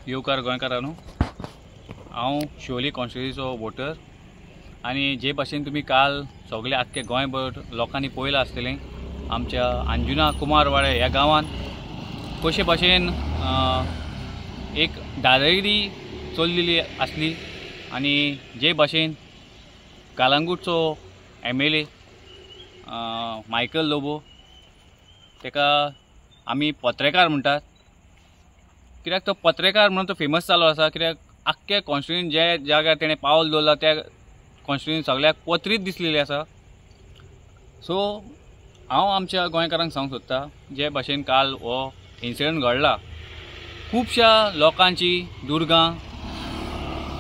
येवकार गोंयकारांनो, हांव शिवोली कॉन्स्टिट्युएन्सीचो वोटर आनी जे भाशेन तुमी काल सगळे आख्खे गोंयभर लोकांनी पळयलां आसतलें आमच्या अंजुना कुमारवाडे ह्या गांवांत कशे भाशेन एक दादागिरी चल्लेली आसली आनी जे भाशेन कलंगूटचो MLA मायकल लोबो तेका आमी पत्रकार म्हणटात, कित्याक तो पत्रकार म्हणून तो फेमस जालो आसा। कित्याक आख्खे कॉन्स्टिट्युएंसी जे जाग्यार तेणें पावल दवरला त्या कॉन्स्टिट्युएंसी सगळ्याक पत्रीत दिसलेली आसा। सो हांव आमच्या गोंयकारांक सांगूंक सोदता, जे भाशेन काल हो इन्सिडंट घडला, खुबश्या लोकांची दुर्गां,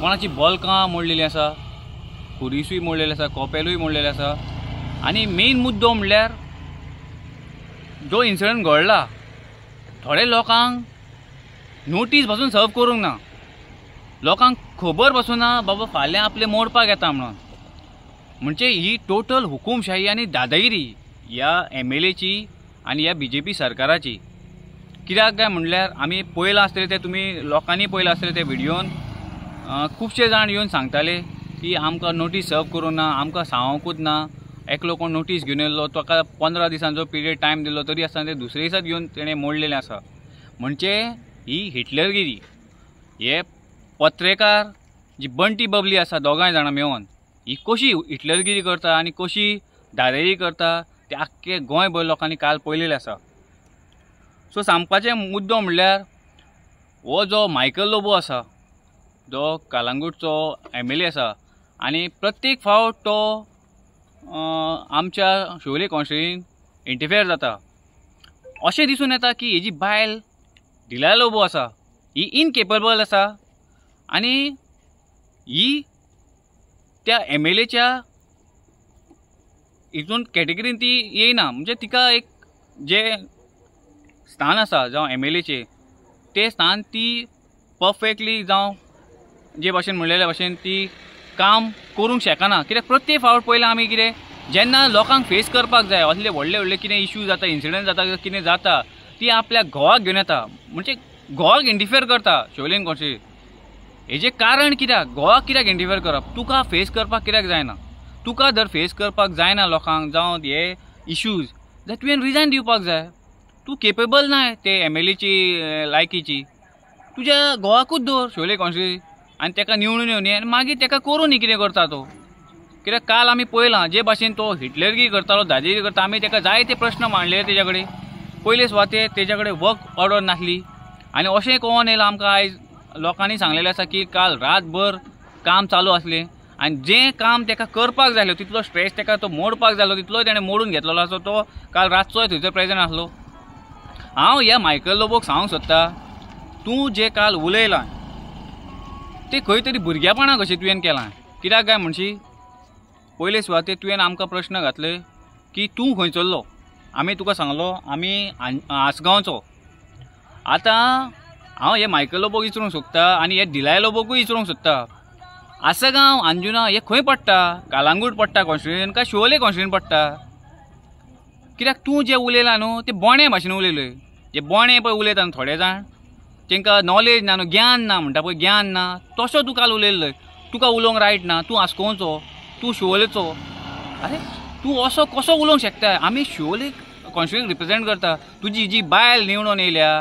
कोणाची बॉलकां मोडलेलीं आसा, खुरिसूय मोडलेले आसा, कोपेलूय मोडलेले आसा। आनी मेन मुद्दो म्हणल्यार जो इन्सिडंट घडला थोडे लोकांक नोटीस पासून सर्व करूंक ना, लोकांक खबर पासून ना बाबा फाल्यां आपले मोडपाक येता म्हणून। म्हणजे ही टोटल हुकूमशाही आनी दादागिरी ह्या MLAची आनी ह्या BJP सरकाराची। कित्याक काय म्हणल्यार आमी पळयलां आसतलें, ते तुमी लोकांनी पळयलां आसतलें ते व्हिडिओन, खुबशे जाण येवन सांगताले की आमकां नोटीस सर्व करूं ना, आमकां सांगोकूच ना। एकलो कोण नोटीस घेवन येयल्लो, ताका 15 दिसांचो पिरियड टायम दिल्लो, तरी आसतना ते दुसरे दिसाच घेवन तेणें मोडलेलें आसा। म्हणजे ही हिटलरगिरी, हे पत्रकार जी बंटी बबली आसा दोगांय जाणां मेळोन ही कशी हिटलरगिरी करता आनी कशी दादागिरी करता ते आख्खे गोंयभर लोकांनी काल पळयलेलें आसा। सो सांगपाचें मुद्दो म्हणल्यार हो जो मायकल लोबो आसा, जो कलंगूटचो MLA आसा, आनी प्रत्येक फावट तो आमच्या शिवोले कॉन्स्टिट्युएंसीन इंटरफेयर जाता। अशें दिसून येता की हेजी बायल दिला लोबो आसा, ही इनकेपेबल आसा आनी ही त्या MLAच्या हितून कॅटेगरीन ती येयना। म्हणजे तिका एक जे स्थान आसा जावं MLAचे ते स्थान ती परफेक्टली जावं जे भाशेन म्हणलेल्या भाशेन ती काम करूंक शकना। कित्याक प्रत्येक फावट पयलां आमी कितें जेन्ना लोकांक फेस करपाक जाय, असले व्हडले व्हडले कितें इश्यू जाता, इन्सिडंट जाता, कितें जाता, ती आपल्या घोवाक घेवन येता, म्हणजे घोवाक इंटरफेयर करता शिवोलेन कॉन्स्टिट्युएंसीन। हेजें कारण कित्याक? घोवाक कित्याक इंटरफेयर करप? तुका फेस करपाक कित्याक जायना? तुका जर फेस करपाक जायना लोकांक जावं हे इश्यूज, जाल्यार तुवें रिजायन दिवपाक जाय। तूं केपेबल नाय ते MLAची लायकीची, तुज्या घोवाकूच दवर शिवोले कॉन्स्टिट्युएंसी आनी तेका निवडून येवन आनी मागीर तेका करून कितें करता तो। कित्याक काल आमी पळयलां जे भाशेन तो हिटलरगिरी करतालो, दादागिरी करता, आमी तेका जायते प्रश्न मांडले तेज्या कडेन। पयले सुवातेर तेज्या कडेन वर्क ऑर्डर नासली आनी अशें कळोन येयलां आमकां आयज लोकांनी सांगलेलें आसा की काल रातभर काम चालू आसलें आनी जें काम तेका करपाक जाय आसलें, तितलो स्ट्रेस तेका तो मोडपाक जाय आसलो, तितलोय तेणें मोडून घेतलेलो आसा। तो काल रातचोय थंयसर प्रेजेंट आसलो। हांव ह्या मायकल लोबोक सांगूंक सोदता, तूं जें काल उलयलां ते खंय तरी भुरगेपणां कशें तुवें केलां। कित्याक काय म्हणशी, पयले सुवातेर तुवें आमकां प्रश्न घातले की तूं खंयचल्लो, आमी तुका सांगलो आमी आसगांवचो। आतां हांव हे मायकल लोबोक विचारूंक सोदता आनी हे दिलाय लोबोकूय विचारूंक सोदता, आसगांव अंजुना हे खंय पडटा? कलंगूट पडटा कॉन्स्टिट्युएंसीन काय शिवोले कॉन्स्टिट्युएंसीन पडटा? कित्याक तूं जें उलयलां न्हू तें बोणे भाशेन उलयलें। जे बोणे पळय उलयता न्हू थोडे जाण, तांकां नॉलेज ना न्हू, ज्ञान ना म्हणटा पळय, ज्ञान ना, तसो तूं काल उलयल्लो। तुका उलोवंक रायट ना, तूं आसगांवचो, तूं शिवोलेचो। अरे तूं असो कसो उलोवंक शकता? आमी शिवोले कॉन्स्टिट्युएंसी रिप्रेजेंट करता। तुजी जी बायल निवडून येयल्या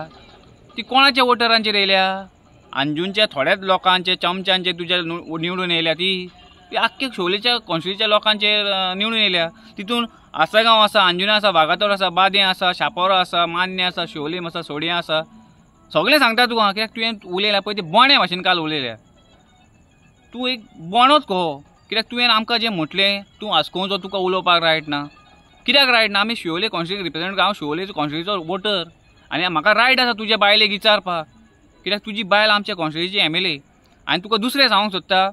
ती कोणाच्या वोटरांचेर येयल्या? अंजुनच्या थोड्याच लोकांचे चमच्यांचे तुज्या निवडून येयल्या। ती आख्ख्या शिवोलेच्या कॉन्स्टिट्युएंसीच्या लोकांचेर निवडून येयल्या। तितून आसगांव आसा, अंजुना आसा, वागातोर आसा, बादें आसा, शापोरा आसा, मान्य आसा, शिवोलीम आसा, सोडयां आसा, सगळें सांगता तुका। कित्याक तुवें उलयलां पळय ते बोणे भाशेन काल उलयल्या। तूं एक बोणोच कहो। कित्याक तुवें आमकां जें म्हटलें तूं आसगांवचो, तुका उलोवपाक रायट ना। कित्याक रायट ना? आमी शिवोले कॉन्स्टिट्युएंसी रिप्रेजेंट, हांव शिवोलेचो कॉन्स्टिट्युएंसीचो वोटर आनी म्हाका रायट आसा तुज्या बायलेक विचारपाक। कित्याक तुजी बायल आमच्या कॉन्स्टिट्युएंसीची MLA। आनी तुका दुसरें सांगूंक सोदता,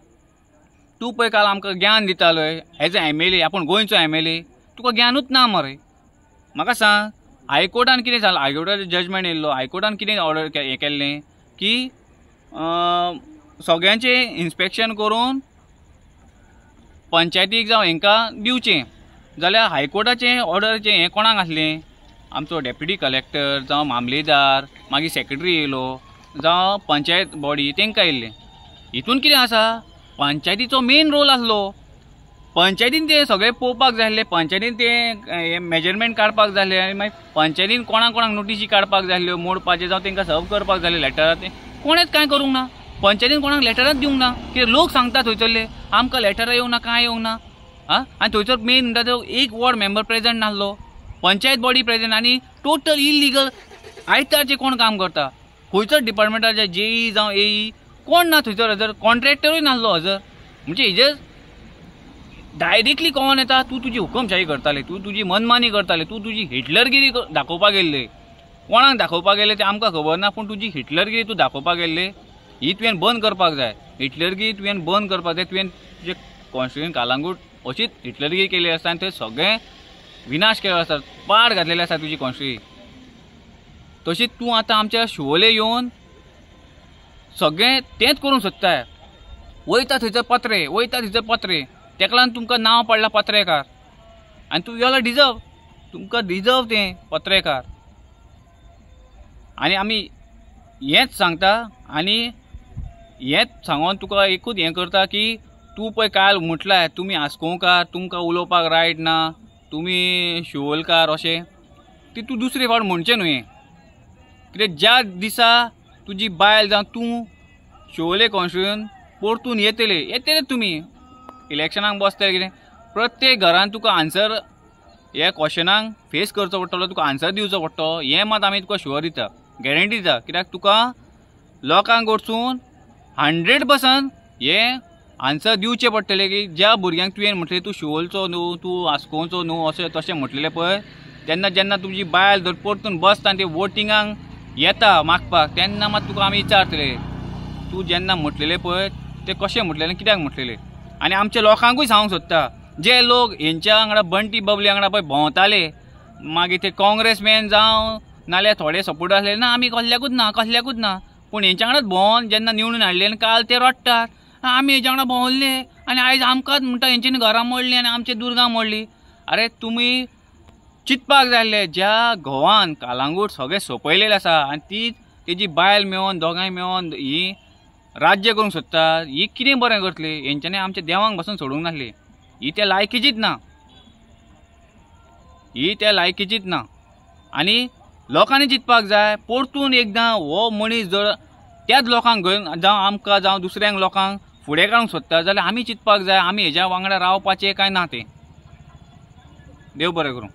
तूं पळय काल आमकां ज्ञान दितालोय एज अ MLA, आपूण गोंयचो MLA, तुका ज्ञानूच ना मरे। म्हाका सांग, हायकोर्टान कितें जालां? हायकोर्टाचो जजमेंट येयल्लो, हायकोर्टान कितें ऑर्डर हें केल्लें की सगळ्यांचें इन्स्पेक्शन करून पंचायतीक जावं हांकां दिवचें। जाल्यार हायकोर्टाचें ऑर्डरचें हें कोणाक आसलें? आमचो डेप्युटी कलेक्टर जावं मामलेदार, मागीर सेक्रेटरी येयलो, जावं पंचायत बॉडी तांकां येयल्ले. हितून कितें आसा, पंचायतीचो मेन रोल आसलो. पंचायतीन ते सगळे पळोवपाक जाय आसले, पंचायतीन ते मेजरमेंट काडपाक जाय आसले, आनी मागीर पंचायतीन कोणाक कोणाक नोटीसी काडपाक जाय आसल्यो, मोडपाचे जावं तांकां सर्व करपाक जाय आसले लेटरां. ते कोणेच कांय करूंक ना. पंचायतीन कोणाक लेटराच दिवंक ना. कित्याक लोक सांगता थंयसरले आमकां लेटरां येवंक ना, कांय येवंक ना. आनी थंयसर मेन म्हणटा तो एक वॉर्ड मेंबर प्रेजंट नासलो, पंचायत बॉडी प्रेजंट, आनी टोटल इलिगल. आयतारचे कोण काम करता, खंयचोच डिपार्टमेंटाचे जेई जावं एई कोण ना थंयसर. हजर कॉन्ट्रॅक्टरूय नासलो हजर. म्हणजे हेजेर डायरेक्टली कोण येता, तूं तुजी हुकमशाही करताले, तूं तुजी मनमानी करताले, तूं तुजी हिटलरगिरी दाखोवपाक गेल्ले. कोणाक दाखोवपाक गेले ते आमकां खबर ना, पूण तुजी हिटलरगिरी तूं दाखोवपाक गेल्ले ही तुवें बंद करपाक जाय. हिटलरगिरी तुवें बंद करपाक जाय. तुवें तुजे कॉन्स्टिट्युशन कालांगूट अशीच हिटलरगिरी केली आसता आनी थंय सगळें विनाश केलो आसता, पाड घातलेले आसा तुजी कॉन्स्टिट्युशन. तशीच तूं आतां आमच्या शिवोले येवन सगळें तेंच करूंक सोदताय. वयता थंयसर पत्रे, वयता थंयसर पत्रे, तेका लागून तुमकां नांव पडलां पत्रेकार. आनी तूं गेलो डिजर्व, तुमकां डिजर्व तें पत्रेकार. आनी आमी हेंच सांगता, आनी हेंच सांगून तुका एकूच हें करता की तूं पळय काल म्हटलाय तुमी आस्कोवकार, तुमकां उलोवपाक रायट ना, तुमी शिवोलकार अशें. ती तूं दुसरे फावट म्हणचें न्हय. कित्याक ज्या दिसा तुजी बायल जावं तूं शिवोले कॉन्स्टिट्युशन परतून येतले तुमी इलेक्शनाक बसतले, कितें प्रत्येक घरान तुका आन्सर हे क्वेश्चनाक फेस करचो पडटलो, तुका आन्सर दिवचो पडटलो. हें मात आमी तुका शुअर दिता, गॅरंटी दिता. कित्याक तुका लोकांक कडसून 100% हे आन्सर दिवचे पडटले की ज्या भुरग्यांक तुवें म्हटलें तूं शिवोलचो न्हू, तूं आस्कोवचो न्हू अशें तशें म्हटलेलें पळय, जेन्ना तुजी बायल जर परतून बसता आनी ते वोटिंगाक येता मागपाक, तेन्ना मात तुका आमी विचारतले तूं जेन्ना म्हटलेलें पळय तें कशें म्हटलेलें, कित्याक म्हटलेलें. आनी आमच्या लोकांकूय सांगूंक सोदता, जे लोक हेंच्या वांगडा बंटी बबली वांगडा पळय भोंवताले, मागीर ते काँग्रेसमॅन जावं नाल्यार थोडे सपोर्ट आसले ना, आमी कसल्याकूच ना, पूण हेंच्या वांगडाच भोंवन जेन्ना निवडून हाडले आनी काल ते रडटात आमी हेच्या वांगडा भोंवल्ले आनी आयज आमकांच म्हणटा हेंच्यांनी घरां मोडलीं आनी आमची दुर्गां मोडली. अरे तुमी चिंतपाक जाय आसलें, ज्या घोवान कालांगूट सगळें सोंपयलेलें आसा आनी ती तेजी बायल मेळोन दोगांय मेळोन ही राज्य करूंक सोदता, ही कितें बरें करतली. हेंच्यांनी आमच्या देवांक बसून सोडूंक नासली. ही त्या लायकीचीच ना. आनी लोकांनी चिंतपाक जाय, परतून एकदां हो मनीस जर त्याच लोकांक घेवन जावं आमकां जावं दुसऱ्यांक लोकांक फुडें काडूंक सोदता जाल्यार आमी चिंतपाक जाय आमी हेज्या वांगडा रावपाचें काय ना तें. देव बरें करूं.